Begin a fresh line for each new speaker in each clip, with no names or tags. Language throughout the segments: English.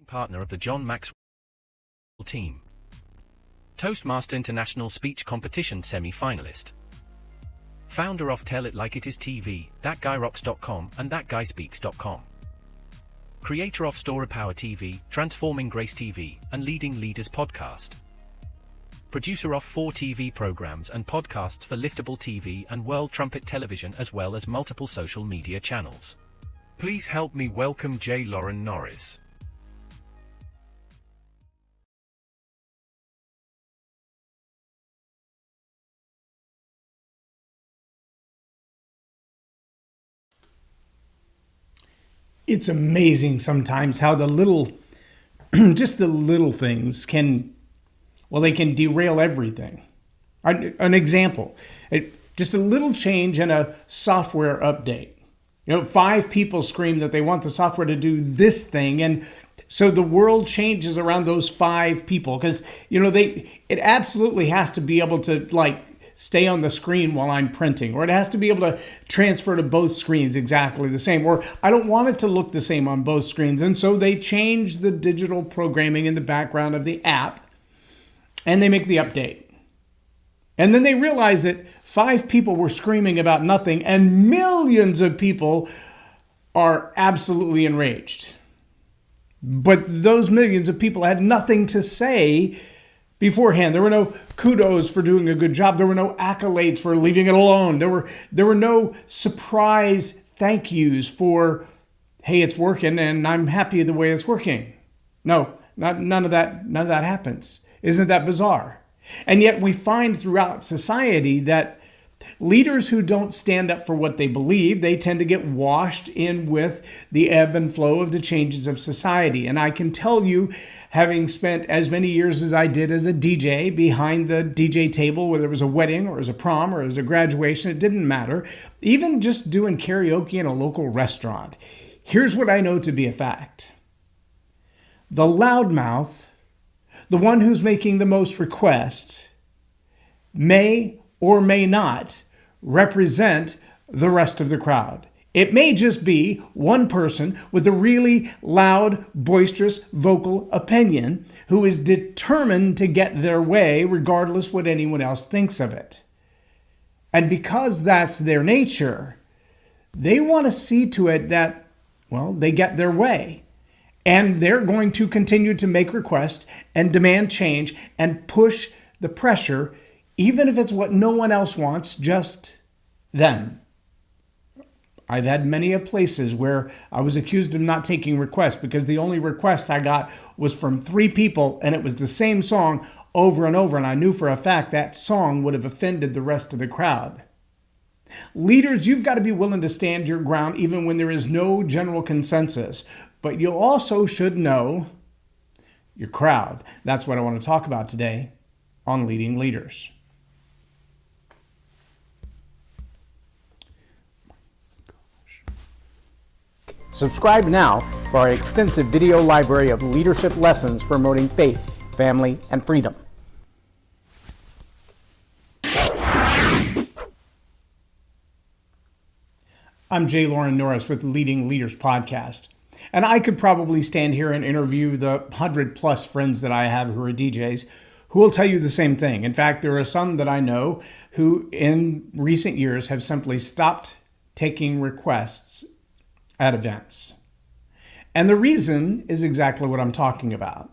Partner of the John Maxwell team. Toastmaster International Speech Competition semi-finalist. Founder of Tell It Like It Is TV, ThatGuyRocks.com and ThatGuySpeaks.com. Creator of Story Power TV, Transforming Grace TV, and Leading Leaders podcast. Producer of 4 TV programs and podcasts for Liftable TV and World Trumpet Television, as well as multiple social media channels. Please help me welcome J. Loren Norris.
It's amazing sometimes how just the little things can derail everything. An example, just a little change in a software update. 5 people scream that they want the software to do this thing, and so the world changes around those 5 people because it absolutely has to be able to stay on the screen while I'm printing, or it has to be able to transfer to both screens exactly the same, or I don't want it to look the same on both screens. And so they change the digital programming in the background of the app and they make the update. And then they realize that 5 people were screaming about nothing and millions of people are absolutely enraged. But those millions of people had nothing to say beforehand. There were no kudos for doing a good job. There were no accolades for leaving it alone. There were no surprise thank yous for, hey, it's working and I'm happy the way it's working. No, none of that happens. Isn't that bizarre? And yet we find throughout society that leaders who don't stand up for what they believe, they tend to get washed in with the ebb and flow of the changes of society. And I can tell you, having spent as many years as I did as a DJ behind the DJ table, whether it was a wedding or as a prom or as a graduation, it didn't matter. Even just doing karaoke in a local restaurant. Here's what I know to be a fact. The loudmouth, the one who's making the most requests, may or may not represent the rest of the crowd. It may just be one person with a really loud, boisterous vocal opinion who is determined to get their way regardless what anyone else thinks of it. And because that's their nature, they want to see to it that, they get their way. And they're going to continue to make requests and demand change and push the pressure, even if it's what no one else wants, just them. I've had many places where I was accused of not taking requests because the only request I got was from 3 people and it was the same song over and over, and I knew for a fact that song would have offended the rest of the crowd. Leaders, you've got to be willing to stand your ground even when there is no general consensus, but you also should know your crowd. That's what I want to talk about today on Leading Leaders. Subscribe now for our extensive video library of leadership lessons promoting faith, family, and freedom. I'm J. Loren Norris with Leading Leaders podcast, and I could probably stand here and interview the 100+ friends that I have who are DJs who will tell you the same thing. In fact, there are some that I know who in recent years have simply stopped taking requests at events. And the reason is exactly what I'm talking about.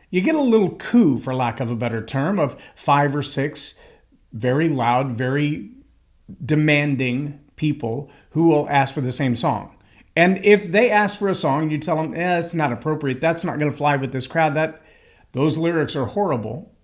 You get a little coup, for lack of a better term, of 5 or 6 very loud, very demanding people who will ask for the same song. And if they ask for a song and you tell them, it's not appropriate, that's not going to fly with this crowd, those lyrics are horrible,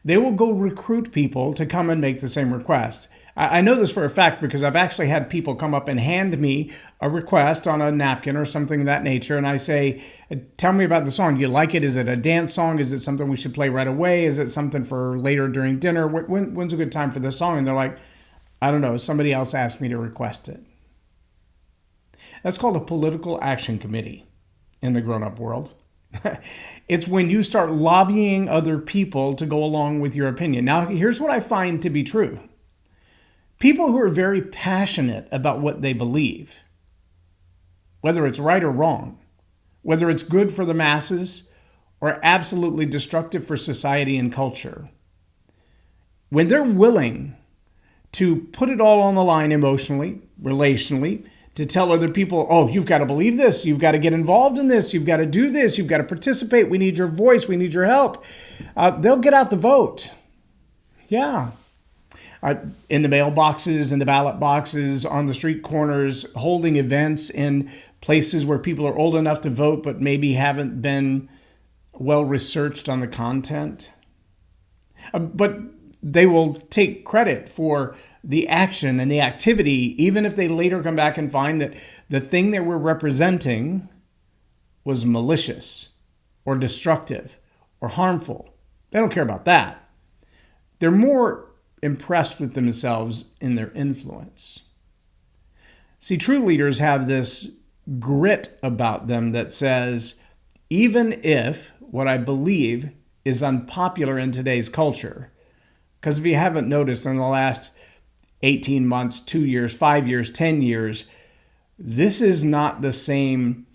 they will go recruit people to come and make the same request. I know this for a fact because I've actually had people come up and hand me a request on a napkin or something of that nature. And I say, tell me about the song. Do you like it? Is it a dance song? Is it something we should play right away? Is it something for later during dinner? When's a good time for this song? And they're like, I don't know. Somebody else asked me to request it. That's called a political action committee in the grown-up world. It's when you start lobbying other people to go along with your opinion. Now, here's what I find to be true. People who are very passionate about what they believe, whether it's right or wrong, whether it's good for the masses or absolutely destructive for society and culture. When they're willing to put it all on the line emotionally, relationally, to tell other people, oh, you've got to believe this, you've got to get involved in this, you've got to do this, you've got to participate, we need your voice, we need your help, they'll get out the vote. Yeah. In the mailboxes, in the ballot boxes, on the street corners, holding events in places where people are old enough to vote but maybe haven't been well researched on the content. But they will take credit for the action and the activity, even if they later come back and find that the thing they were representing was malicious or destructive or harmful. They don't care about that. They're more impressed with themselves in their influence. See, true leaders have this grit about them that says, even if what I believe is unpopular in today's culture, because if you haven't noticed in the last 18 months, 2 years, 5 years, 10 years, this is not the same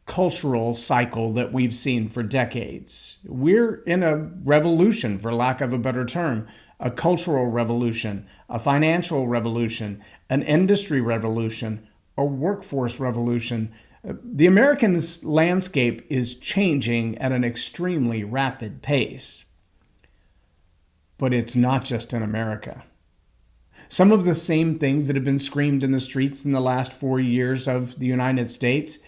cultural cycle that we've seen for decades. We're in a revolution, for lack of a better term, a cultural revolution, a financial revolution, an industry revolution, a workforce revolution. The American landscape is changing at an extremely rapid pace. But it's not just in America. Some of the same things that have been screamed in the streets in the last 4 years of the United States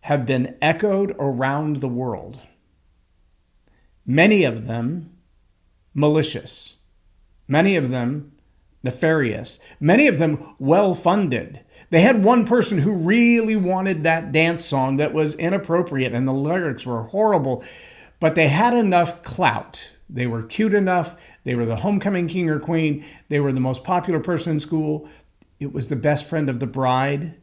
have been echoed around the world. Many of them malicious. Many of them nefarious. Many of them well-funded. They had one person who really wanted that dance song that was inappropriate and the lyrics were horrible, but they had enough clout. They were cute enough. They were the homecoming king or queen. They were the most popular person in school. It was the best friend of the bride.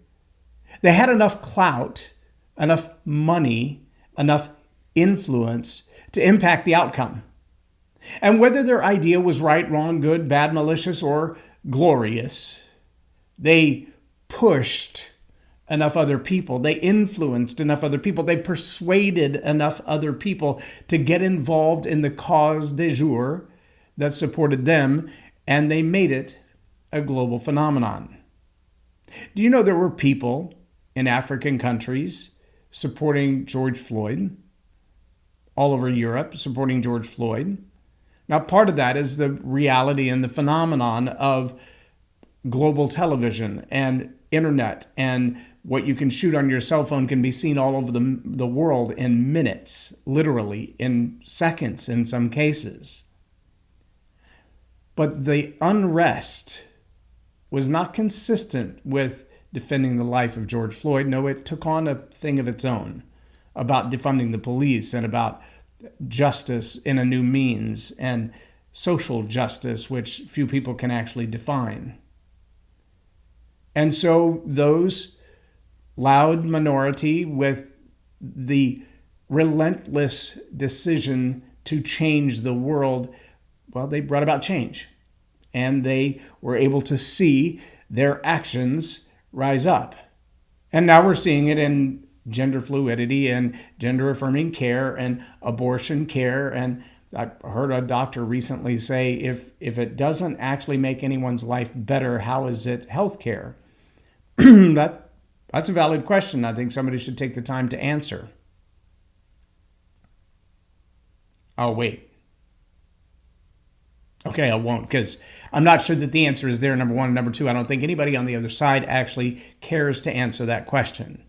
They had enough clout, enough money, enough influence to impact the outcome. And whether their idea was right, wrong, good, bad, malicious, or glorious, they pushed enough other people. They influenced enough other people. They persuaded enough other people to get involved in the cause du jour that supported them, and they made it a global phenomenon. Do you know there were people in African countries supporting George Floyd, all over Europe supporting George Floyd? Now, part of that is the reality and the phenomenon of global television and internet, and what you can shoot on your cell phone can be seen all over the world in minutes, literally in seconds in some cases. But the unrest was not consistent with defending the life of George Floyd. No, it took on a thing of its own about defunding the police and about justice in a new means and social justice, which few people can actually define. And so those loud minority with the relentless decision to change the world, well, they brought about change. And they were able to see their actions rise up. And now we're seeing it in gender fluidity and gender affirming care and abortion care. And I heard a doctor recently say, if it doesn't actually make anyone's life better, how is it health care? That's a valid question. I think somebody should take the time to answer. I'll wait. Okay, I won't, because I'm not sure that the answer is there, number one. And number two, I don't think anybody on the other side actually cares to answer that question.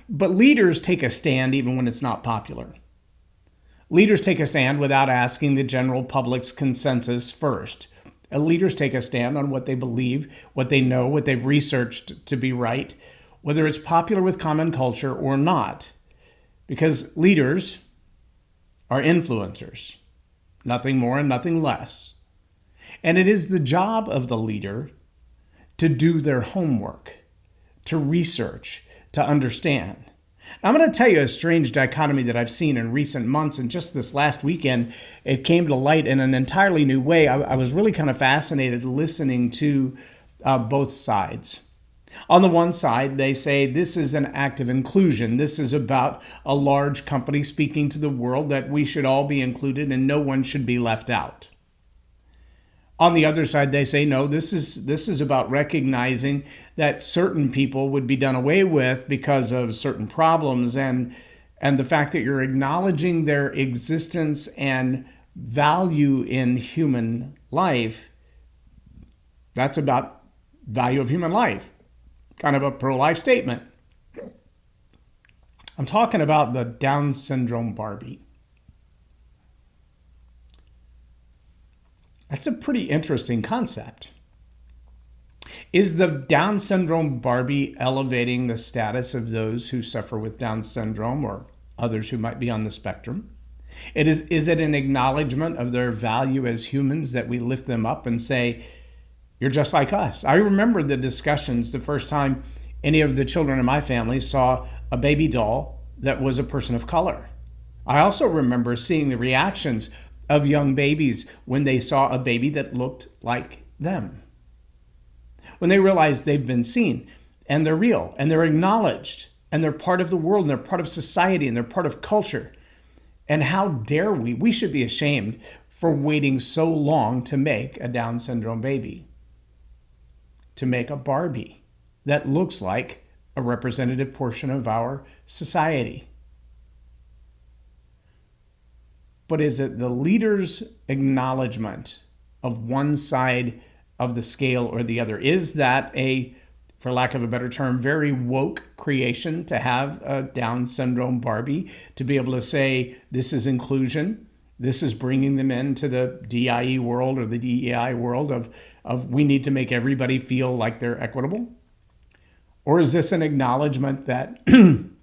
But leaders take a stand even when it's not popular. Leaders take a stand without asking the general public's consensus first. Leaders take a stand on what they believe, what they know, what they've researched to be right, whether it's popular with common culture or not. Because leaders are influencers, nothing more and nothing less. And it is the job of the leader to do their homework, to research, to understand. I'm going to tell you a strange dichotomy that I've seen in recent months, and just this last weekend, it came to light in an entirely new way. I was really kind of fascinated listening to both sides. On the one side, they say this is an act of inclusion. This is about a large company speaking to the world that we should all be included and no one should be left out. On the other side, they say, no, this is about recognizing that certain people would be done away with because of certain problems, and the fact that you're acknowledging their existence and value in human life, that's about value of human life. Kind of a pro-life statement. I'm talking about the Down syndrome Barbie. That's a pretty interesting concept. Is the Down syndrome Barbie elevating the status of those who suffer with Down syndrome or others who might be on the spectrum? Is it an acknowledgement of their value as humans that we lift them up and say, you're just like us? I remember the discussions the first time any of the children in my family saw a baby doll that was a person of color. I also remember seeing the reactions of young babies when they saw a baby that looked like them. When they realize they've been seen and they're real and they're acknowledged and they're part of the world and they're part of society and they're part of culture. And how dare we should be ashamed for waiting so long to make a Down syndrome baby, to make a Barbie that looks like a representative portion of our society. But is it the leader's acknowledgement of one side of the scale or the other? Is that a, for lack of a better term, very woke creation to have a Down syndrome Barbie, to be able to say this is inclusion, this is bringing them into the DIE world or the DEI world of we need to make everybody feel like they're equitable? Or is this an acknowledgement that in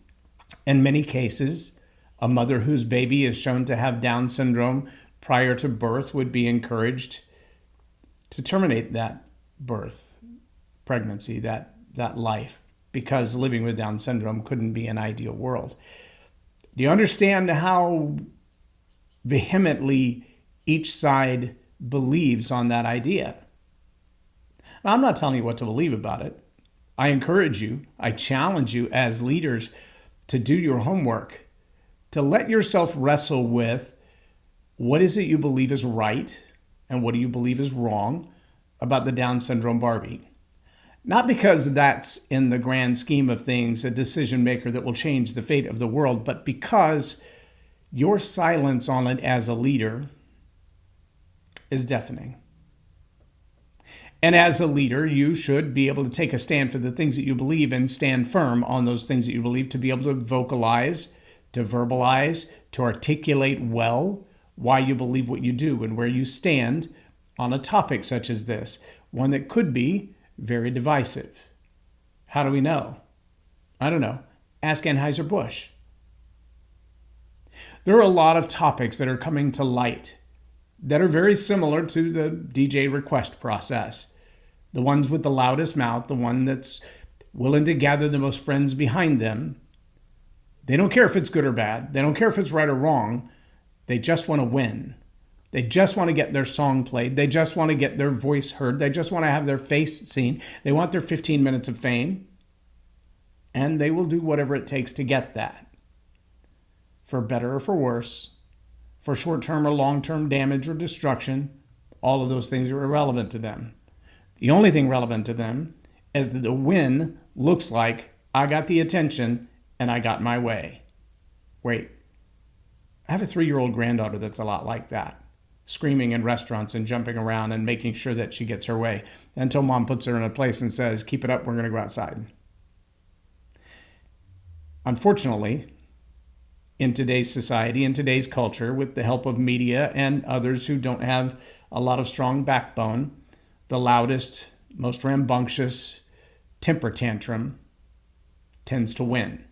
many cases, a mother whose baby is shown to have Down syndrome prior to birth would be encouraged to terminate that birth, pregnancy, that life, because living with Down syndrome couldn't be an ideal world? Do you understand how vehemently each side believes on that idea? Now, I'm not telling you what to believe about it. I encourage you, I challenge you as leaders to do your homework, to let yourself wrestle with what is it you believe is right and what do you believe is wrong about the Down syndrome Barbie. Not because that's in the grand scheme of things a decision maker that will change the fate of the world, but because your silence on it as a leader is deafening. And as a leader, you should be able to take a stand for the things that you believe and stand firm on those things that you believe, to be able to vocalize, to verbalize, to articulate well why you believe what you do and where you stand on a topic such as this, one that could be very divisive. How do we know? I don't know. Ask Anheuser-Busch. There are a lot of topics that are coming to light that are very similar to the DJ request process. The ones with the loudest mouth, the one that's willing to gather the most friends behind them. They don't care if it's good or bad. They don't care if it's right or wrong. They just want to win. They just want to get their song played. They just want to get their voice heard. They just want to have their face seen. They want their 15 minutes of fame. And they will do whatever it takes to get that. For better or for worse, for short-term or long-term damage or destruction, all of those things are irrelevant to them. The only thing relevant to them is that the win looks like I got the attention and I got my way. Wait, I have a 3-year-old granddaughter that's a lot like that, screaming in restaurants and jumping around and making sure that she gets her way until mom puts her in a place and says, keep it up, we're going to go outside. Unfortunately, in today's society, in today's culture, with the help of media and others who don't have a lot of strong backbone, the loudest, most rambunctious temper tantrum tends to win.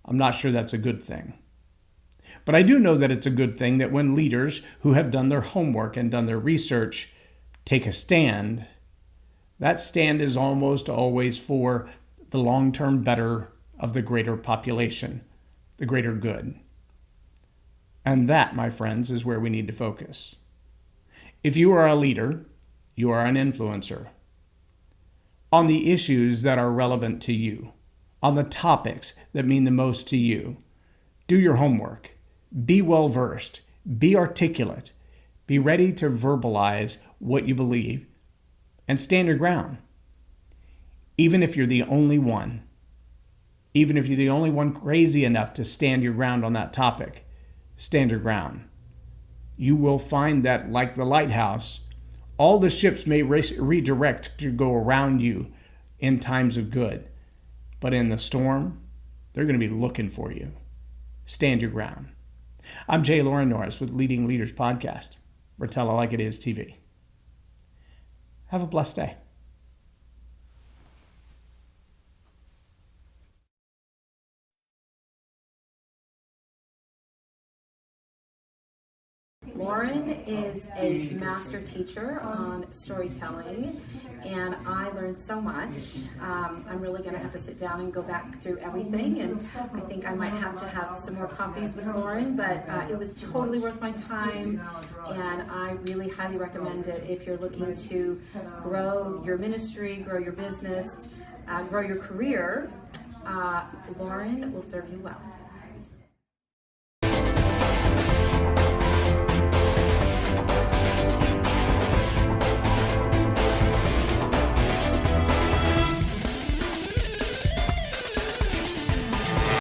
I'm not sure that's a good thing. But I do know that it's a good thing that when leaders who have done their homework and done their research take a stand, that stand is almost always for the long-term better of the greater population, the greater good. And that, my friends, is where we need to focus. If you are a leader, you are an influencer. on the issues that are relevant to you, on the topics that mean the most to you. Do your homework. Be well versed. Be articulate. Be ready to verbalize what you believe and stand your ground. Even if you're the only one, even if you're the only one crazy enough to stand your ground on that topic, stand your ground. You will find that, like the lighthouse, all the ships may redirect to go around you in times of good, but in the storm, they're going to be looking for you. Stand your ground. I'm Loren Norris with Leading Leaders Podcast, or Tell It Like It Is TV. Have a blessed day.
Loren is a master teacher on storytelling, and I learned so much. I'm really going to have to sit down and go back through everything, and I think I might have to have some more coffees with Loren, but it was totally worth my time, and I really highly recommend it if you're looking to grow your ministry, grow your business, grow your career. Loren will serve you well.